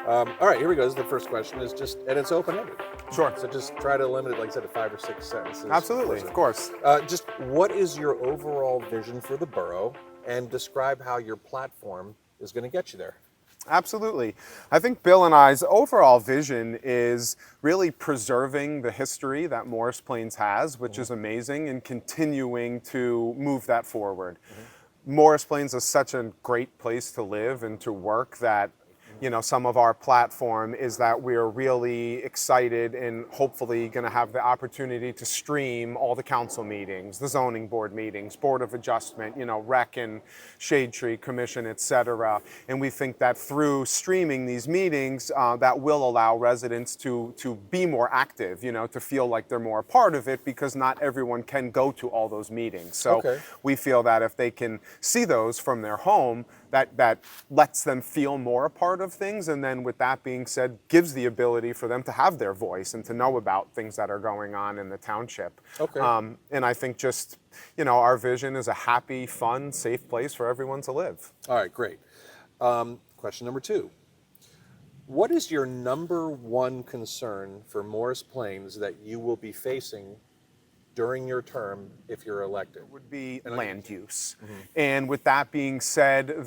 All right, here we go. This is the first question. Is just and it's open-ended. Sure. So just try to limit it, like I said, to 5 or 6 sentences. Absolutely, of course. Just what is your overall vision for the borough, and describe how your platform is going to get you there. Absolutely. I think Bill and I's overall vision is really preserving the history that Morris Plains has, which is amazing, and continuing to move that forward. Morris Plains is such a great place to live and to work that some of our platform is that we're really excited and hopefully going to have the opportunity to stream all the council meetings, the zoning board meetings, board of adjustment, rec and shade tree commission, etc. And we think that through streaming these meetings, that will allow residents to be more active, to feel like they're more a part of it, because not everyone can go to all those meetings. So we feel that if they can see those from their home, that lets them feel more a part of things, and then with that being said, gives the ability for them to have their voice and to know about things that are going on in the township. And I think just, our vision is a happy, fun, safe place for everyone to live. All right, great. Question number 2. What is your number one concern for Morris Plains that you will be facing during your term if you're elected? It would be land use. And with that being said,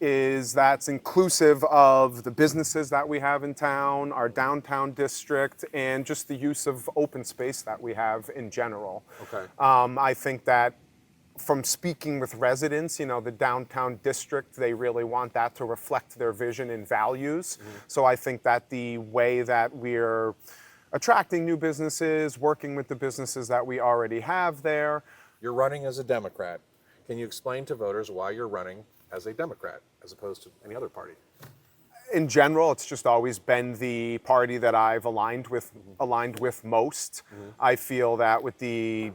that's inclusive of the businesses that we have in town, our downtown district, and just the use of open space that we have in general. I think that from speaking with residents, the downtown district, they really want that to reflect their vision and values. So I think that the way that we're attracting new businesses, working with the businesses that we already have there. You're running as a Democrat. Can you explain to voters why you're running as a Democrat as opposed to any other party? In general, it's just always been the party that I've aligned with most. I feel that with the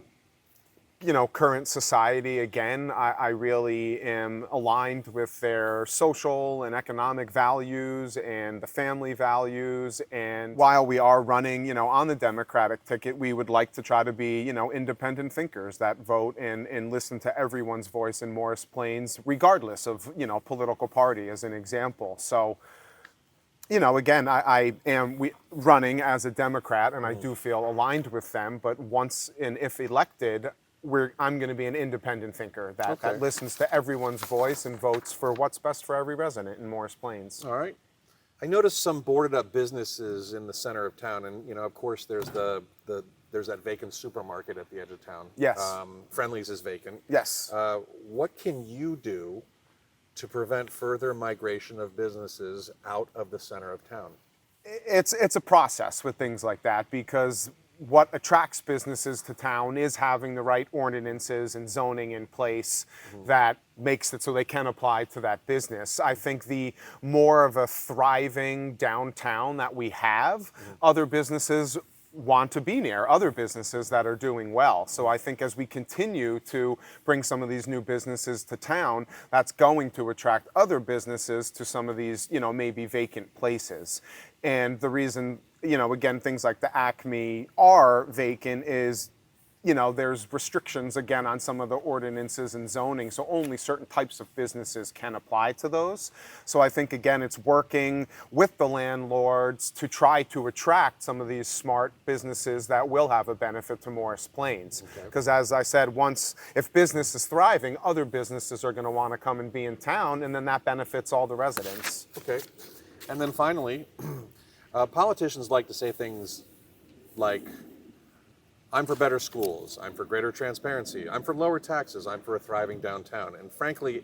current society, again, I really am aligned with their social and economic values and the family values. And while we are running, on the Democratic ticket, we would like to try to be, independent thinkers that vote and listen to everyone's voice in Morris Plains, regardless of, political party, as an example. So, again, I am running as a Democrat, and I do feel aligned with them. But once and if elected, I'm going to be an independent thinker that listens to everyone's voice and votes for what's best for every resident in Morris Plains. All right. I noticed some boarded up businesses in the center of town, and of course there's there's that vacant supermarket at the edge of town. Yes. Friendly's is vacant. Yes. What can you do to prevent further migration of businesses out of the center of town? It's a process with things like that, because what attracts businesses to town is having the right ordinances and zoning in place that makes it so they can apply to that business. I think the more of a thriving downtown that we have, other businesses want to be near, other businesses that are doing well. So I think as we continue to bring some of these new businesses to town, that's going to attract other businesses to some of these, maybe vacant places. And the reason, again, things like the Acme are vacant is, there's restrictions, again, on some of the ordinances and zoning, so only certain types of businesses can apply to those. So I think, again, it's working with the landlords to try to attract some of these smart businesses that will have a benefit to Morris Plains. Because as I said, if business is thriving, other businesses are going to want to come and be in town, and then that benefits all the residents. Okay. And then finally, politicians like to say things like, I'm for better schools, I'm for greater transparency, I'm for lower taxes, I'm for a thriving downtown. And frankly,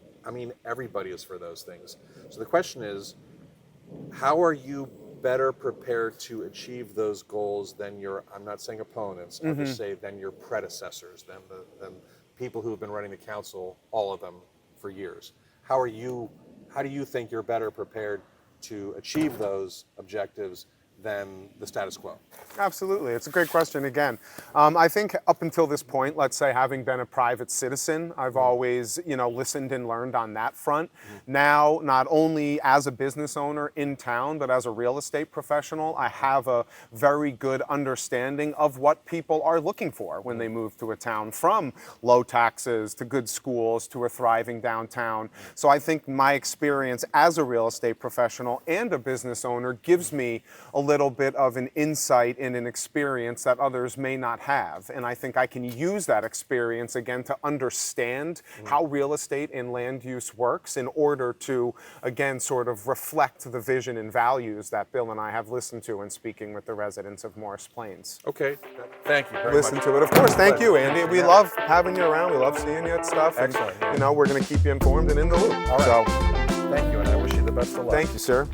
everybody is for those things. So the question is, how are you better prepared to achieve those goals than your, I'm not saying opponents, I'll just say than your predecessors, than people who have been running the council, all of them, for years? How do you think you're better prepared to achieve those objectives than the status quo? Absolutely. It's a great question again. I think up until this point, let's say having been a private citizen, I've always, listened and learned on that front. Now, not only as a business owner in town, but as a real estate professional, I have a very good understanding of what people are looking for when they move to a town, from low taxes to good schools to a thriving downtown. So I think my experience as a real estate professional and a business owner gives me a little bit of an insight and an experience that others may not have. And I think I can use that experience again to understand how real estate and land use works in order to, again, sort of reflect the vision and values that Bill and I have listened to in speaking with the residents of Morris Plains. Okay, thank you very Listen much. to it. Of course, thank you, Andy. We love having you around. We love seeing you at stuff. Excellent. And, we're going to keep you informed and in the loop. All right. So, Thank you, and I wish you the best of luck. thank you, sir.